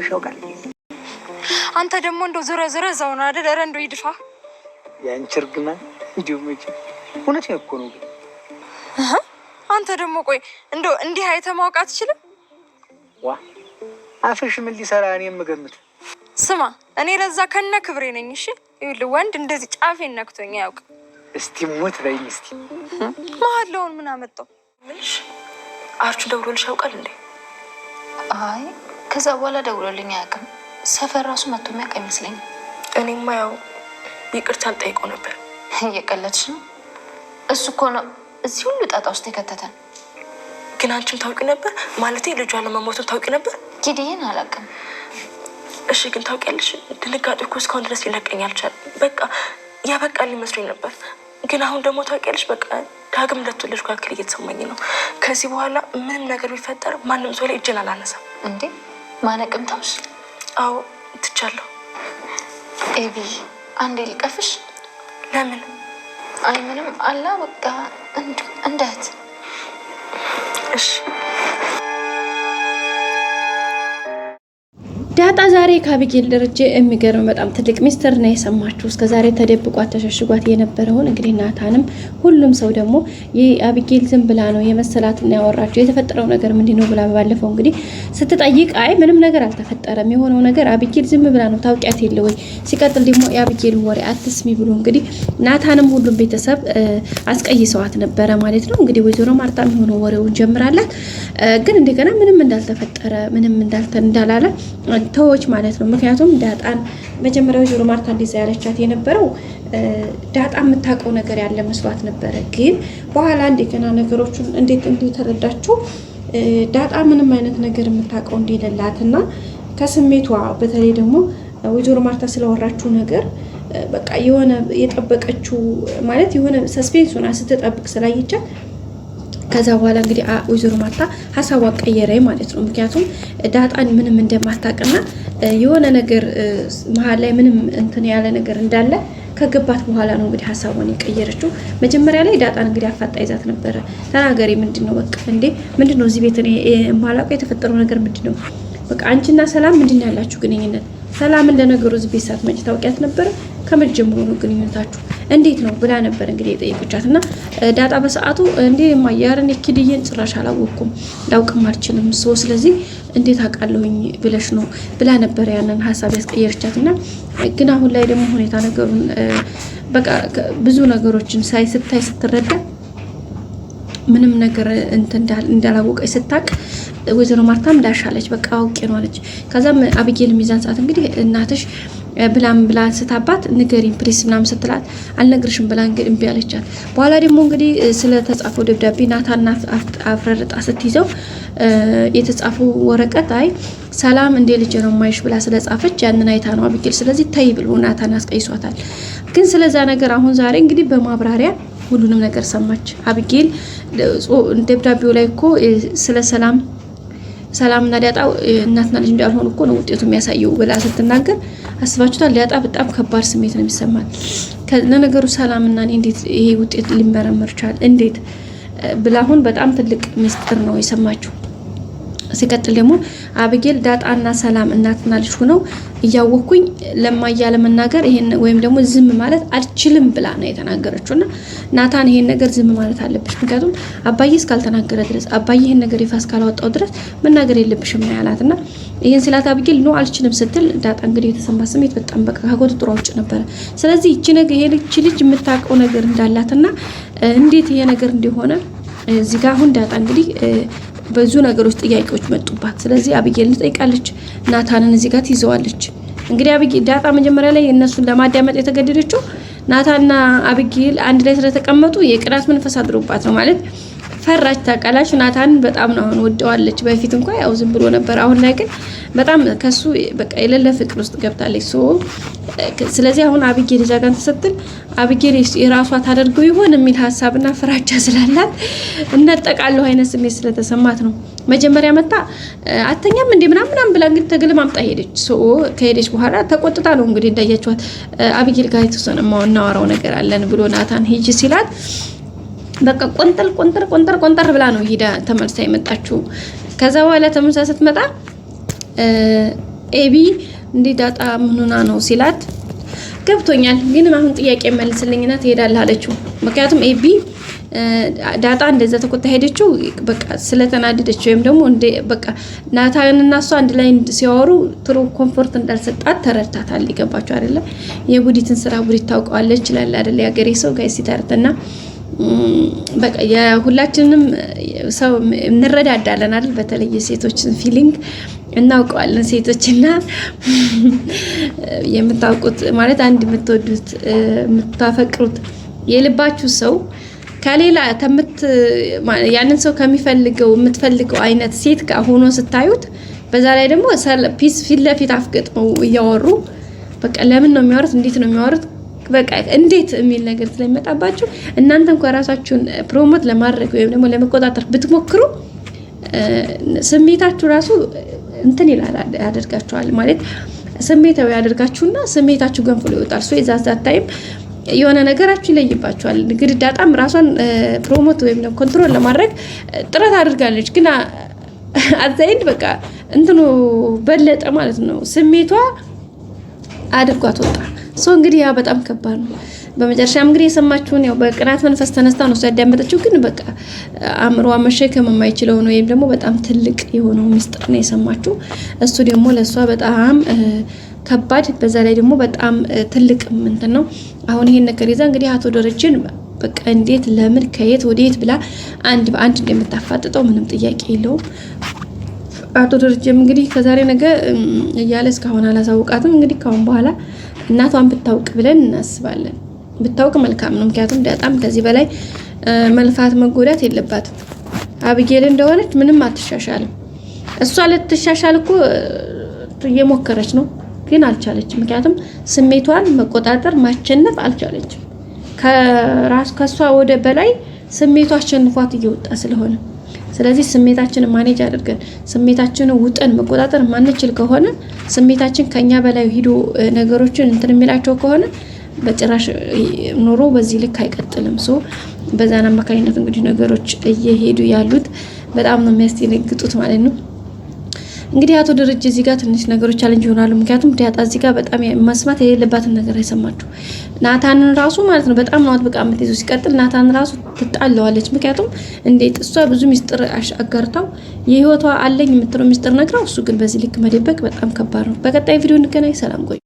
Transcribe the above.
ሾቃል አንተ ደግሞ እንደው ዝረ ዘውና አይደል ኧረ እንደው ይድፋ ያንችርግማ እንዲው መቼ እውነት እኮ ነው አንተ ደግሞ ቆይ እንደው እንዲህ አይተማውቅ አትችልም ዋ አፍሽ ምን ሊሰራ እኔ የምገምት ስማ እኔ ለዛ ከነ ክብሬ ነኝ እሺ ይኸውልህ ወንድ እንደዚህ ጫፌን ነክቶኝ ያውቅ እስቲ ሞት በይኝ እስቲ ማለውን ምን አመጣው ምንሽ አርቹ ደውሎልሽ ያውቃል እንዴ አይ ከዛ በኋላ ደውሎልኝ አያውቅም ሰፈር ራሱ መጥቶ የሚያውቅ አይመስለኝም እኔማ ያው ይቅርታ አልጠይቀው ነበር እየቀለድሽ ነው እሱ እኮ ነው እዚህ ሁሉ ጣጣ ውስጥ የከተተን ግን አንቺም ታውቂ ነበር ማለቴ ልጇ ለመሞቱን ታውቂ ነበር ጊዜን አላውቅም እሺ ግን ታውቂያለሽ ድንጋጤ እኮ እስካሁን ድረስ ሊለቀኝ አልቻለም በቃ ያበቃል ይመስለኝ ነበር ግን አሁን ደግሞ ታውቂያለሽ በቃ ዳግም እንደተወለድኩ ያክል እየተሰማኝ ነው ከዚህ በኋላ ምንም ነገር ቢፈጠር ማንም ሰው ላይ እጄን አላነሳም እንዴ ማነቅም ታውሽ አዎ ትቻለሁ ኤቢ አንዴ ልቀፍሽ ለምን አይ ምንም አላ በቃ እንደት እሺ ዳጣ ዛሬ ከአቢጌል ደረጀ የሚገርም በጣም ትልቅ ሚስጥር ነው የሰማችሁ እስከዛሬ ተደብቋት ተሸሽጓት የነበረውን እንግዲህ ናታንም ሁሉም ሰው ደግሞ የአቢጌል ዝም ብላ ነው የመሰላትና ያወራችሁ የተፈጠረው ነገር ምንድነው ብላ ባለፈው እንግዲህ ስትጠይቅ አይ ምንም ነገር አልተፈጠረም የሆነው ነገር አቢጌል ዝም ብላ ነው ታውቂያት የለ ወይ ሲቀጥል ደግሞ የአቢጌል ወሬ አትስሚ ብሎ እንግዲህ ናታንም ሁሉም ቤተሰብ አስቀይሰዋት ነበረ ማለት ነው እንግዲህ ወይዘሮ ማርታም የሆነው ወሬውን ጀምራላት ግን እንደገና ምንም እንዳልተፈጠረ ምንም እንዳላለ ተዎች ማለት ነው ምክንያቱም ዳጣን መጀመሪያው ጆሮ ማርታ እንደዛ ያለቻት የነበረው ዳጣ የምታውቀው ነገር ያለ መስዋዕት ነበረ ግን በኋላ እንደገና ነገሮችን እንዴት ተረዳችሁ ዳጣ ምንም አይነት ነገር የምታውቀው እንደሌላትና ከስሜቷ በተለይ ደግሞ ወይዘሮ ማርታ ስለወራችሁ ነገር በቃ የሆነ የጠበቀችው ማለት የሆነ ሰስፔንሱና ስትጠብቅ ስላየቻት ከዛ በኋላ እንግዲህ ወይዘሮ ማርታ ሐሳቧን ቀየረኝ ማለት ነው ምክንያቱም ዳጣን ምንም እንደማታውቅና የሆነ ነገር መሃል ላይ ምንም እንትን ያለ ነገር እንዳለ ከገባት በኋላ ነው እንግዲህ ሐሳቧን የቀየረችው መጀመሪያ ላይ ዳጣን እንግዲህ አፋጣ ይዛት ነበር ተናገሪ ምንድነው በቃ እንዴ ምንድነው እዚህ ቤት እኔ ማላውቀው የተፈጠረው ነገር ምንድነው በቃ አንቺና ሰላም ምንድነው ያላችሁ ግንኙነት ሰላም እንደነገሩ እዚህ ቤት ሳትመጪ ታውቂያት ነበር ከመጀመሩ ነው ግንኙነታችሁ እንዴት ነው ብላ ነበር እንግዲህ የጠየቀቻትና ዳጣ በሰዓቱ እንዴ ማያርን የኪድየን ጭራሽ አላወቅኩም ላውቅም አልችልም ስለዚህ እንዴት አውቃለሁኝ ብለሽ ነው ብላ ነበር ያንን ሐሳብ ያስቀየረቻትና ግን አሁን ላይ ደግሞ ሁኔታ ነገሩን በቃ ብዙ ነገሮችን ስታይ ስትረዳ ምንም ነገር እንዳላወቀች ስታቅ ወይዘሮ ማርታም ዳሻለች በቃ አውቄ ነው አለች ከዛም አቢጌል ሚዛን ሰዓት እንግዲህ እናትሽ ብላ ስታባት ንገሪኝ ፕሪስ ምናምን ስትላት አልነግርሽም ብላ እንግዲህ እምቢ አለቻት በኋላ ደግሞ እንግዲህ ስለ ተጻፈው ደብዳቤ ናታና አፍረርጣ ስትይዘው የተጻፈው ወረቀት አይ ሰላም እንደ ልጅ ነው ማይሽ ብላ ስለጻፈች ያንን አይታ ነው አቢጌል ስለዚህ ታይ ብሎ ናታን አስቀይሷታል ግን ስለዛ ነገር አሁን ዛሬ እንግዲህ በማብራሪያ ሁሉንም ነገር ሰማች አቢጌል ደብዳቤው ላይ እኮ ስለ ሰላምና ዳጣ እናትና ልጅ እንዳልሆኑ እኮ ነው ውጤቱ የሚያሳየው ብላ ስትናገር አስባችሁታል ዳጣ በጣም ከባድ ስሜት ነው የሚሰማት ከነገሩ ሰላምና እንዴት ይሄ ውጤት ሊመረመር ቻለ እንዴት ብላ አሁን በጣም ትልቅ ሚስጥር ነው የሰማችው ሲቀጥል ደግሞ አቢጌል ዳጣና ሰላም እናትና ልጅ ሆነው እያወኩኝ ለማያ ለመናገር ይሄን ወይም ደግሞ ዝም ማለት አልችልም ብላ ነው የተናገረችውና ናታን ይሄን ነገር ዝም ማለት አለብሽ ምክንያቱም አባዬ እስካልተናገረ ድረስ አባዬ ይሄን ነገር ይፋስ ካላወጣው ድረስ መናገር የለብሽም ያላትና ይሄን ስላት አቢጌል ነው አልችልም ስትል ዳጣ እንግዲህ የተሰማ ስሜት በጣም በቃ ከቁጥጥሯ ውጭ ነበር ስለዚህ እቺ ነገር ይሄ ልጅ የምታውቀው ነገር እንዳላትና እንዴት ይሄ ነገር እንደሆነ እዚህ ጋር አሁን ዳጣ እንግዲህ ብዙ ነገሮች ጥያቄዎች መጡባት ስለዚህ አቢጌል ትጠይቃለች ናታንን እዚህ ጋር ትይዘዋለች እንግዲህ አቢጌል ዳጣ መጀመሪያ ላይ እነሱን ለማዳመጥ የተገደደችው ናታንና አቢጌል አንድ ላይ ስለተቀመጡ የቅናት መንፈስ አድሮባት ነው ማለት ፈራች ታቃላች ናታን በጣም ነው ወደዋለች በፊት እንኳን ያው ዝም ብሎ ነበር አሁን ላይ ግን በጣም ከሱ በቃ የሌለ ፍቅር ውስጥ ገብታለች ስለዚህ አሁን አቢጌል ዛጋን ተሰጥል አቢጌል የራሷ ታደርገው ይሆን የሚል ሐሳብና ፍራቻ ስላላት እንጠቃለው አይነት ስሜት ስለተሰማት ነው መጀመሪያ መጣ አተኛም እንዴ ምናምን ብላ እንግዲህ ተገልማምጣ ሄደች ከሄደች በኋላ ተቆጥታ ነው እንግዲህ እንዳያችኋት አቢጌል ጋር የተወሰነ ማወራው ነገር አለን ብሎ ናታን ሂጂ ሲላት በቃ ቆንጠር ብላ ነው ሄዳ ተመልሳ የመጣችው ከዛ በኋላ ተመልሳ ስትመጣ ኤቢ እንዴ ዳጣ ምንና ነው ሲላት ገብቶኛል፣ ግን አሁን ጥያቄ መልስልኝና ትሄዳለህ አለችው። ምክንያቱም ኤቢ ዳጣ እንደዛ ተቆጣ ሄደችው በቃ ስለተናደደች ወይም ደግሞ በቃ ናታንና እሷ አንድ ላይ ሲያወሩ ጥሩ ኮምፎርት እንዳልሰጣት ተረድታታል። ይገባችሁ አይደለ? የቡዲትን ስራ ቡዲት ታውቀዋለች ይችላል አይደለ? ያገሬ ሰው ጋይስ ይታርተና በቃ የሁላችንም ሰው እንረዳዳለን አይደል? በተለይ የሴቶችን ፊሊንግ እናውቀዋለን። ሴቶችና የምታውቁት ማለት አንድ የምትወዱት የምታፈቅሩት የልባችሁ ሰው ከሌላ ያንን ሰው ከሚፈልገው የምትፈልገው አይነት ሴት ጋር ሆኖ ስታዩት፣ በዛ ላይ ደግሞ ፒስ ፊት ለፊት አፍገጥመው እያወሩ በቃ ለምን ነው የሚያወሩት? እንዴት ነው የሚያወሩት? በቃ እንዴት የሚል ነገር ስለሚመጣባችሁ እናንተ እንኳን ራሳችሁን ፕሮሞት ለማድረግ ወይም ደግሞ ለመቆጣጠር ብትሞክሩ ስሜታችሁ ራሱ እንትን ይላል ያደርጋችኋል። ማለት ስሜታዊ ያደርጋችሁና ስሜታችሁ ገንፍሎ ይወጣል። ሶ የዛዛት ታይም የሆነ ነገራችሁ ይለይባችኋል። እንግዲህ ዳጣም ራሷን ፕሮሞት ወይም ደግሞ ኮንትሮል ለማድረግ ጥረት አድርጋለች፣ ግን አዛይድ በቃ እንትኑ በለጠ ማለት ነው። ስሜቷ አድርጓት ወጣ። ሶ እንግዲህ ያ በጣም ከባድ ነው። በመጨረሻም እንግዲህ የሰማችሁን ያው በቅናት መንፈስ ተነስታ ነው ያዳመጠችው፣ ግን በቃ አእምሮዋ መሸከም የማይችለው ነው ወይም ደግሞ በጣም ትልቅ የሆነው ሚስጥር ነው የሰማችው። እሱ ደግሞ ለሷ በጣም ከባድ፣ በዛ ላይ ደግሞ በጣም ትልቅ እንትን ነው። አሁን ይሄን ነገር ይዛ እንግዲህ አቶ ደረጀን በቃ እንዴት ለምን ከየት ወዴት ብላ አንድ በአንድ እንደምታፋጥጠው ምንም ጥያቄ የለውም። አቶ ደረጀም እንግዲህ ከዛሬ ነገ እያለ እስካሁን አላሳውቃትም። እንግዲህ ካሁን በኋላ እናቷን ብታውቅ ብለን እናስባለን። ብታውቅ መልካም ነው። ምክንያቱም ዳጣም ከዚህ በላይ መልፋት መጎዳት የለባትም። አብጌል እንደሆነች ምንም አትሻሻልም። እሷ ልትሻሻል እኮ እየሞከረች ነው፣ ግን አልቻለችም። ምክንያቱም ስሜቷን መቆጣጠር ማሸነፍ አልቻለችም። ከሷ ወደ በላይ ስሜቷ አሸንፏት እየወጣ ስለሆነ፣ ስለዚህ ስሜታችንን ማኔጅ አድርገን ስሜታችንን ውጠን መቆጣጠር ማንችል ከሆነ ስሜታችን ከኛ በላይ ሂዶ ነገሮችን እንትን የሚላቸው ከሆነ በጭራሽ ኑሮ በዚህ ልክ አይቀጥልም። ሶ በዛን አማካኝነት እንግዲህ ነገሮች እየሄዱ ያሉት በጣም ነው የሚያስደነግጡት ማለት ነው። እንግዲህ አቶ ደረጀ እዚህ ጋር ትንሽ ነገሮች ቻሌንጅ ይሆናሉ። ምክንያቱም ዳጣ እዚህ ጋር በጣም መስማት የሌለባትን ነገር አይሰማችሁ። ናታንን ራሱ ማለት ነው በጣም ነው አጥብቃ የምትይዘው። ሲቀጥል ናታን ራሱ ትጣለዋለች። ምክንያቱም እንዴት እሷ ብዙ ሚስጥር አጋርታው የህይወቷ አለኝ የምትለው ሚስጥር ነግራው፣ እሱ ግን በዚህ ልክ መደበቅ በጣም ከባድ ነው። በቀጣይ ቪዲዮ እንገናኝ። ሰላም ቆዩ።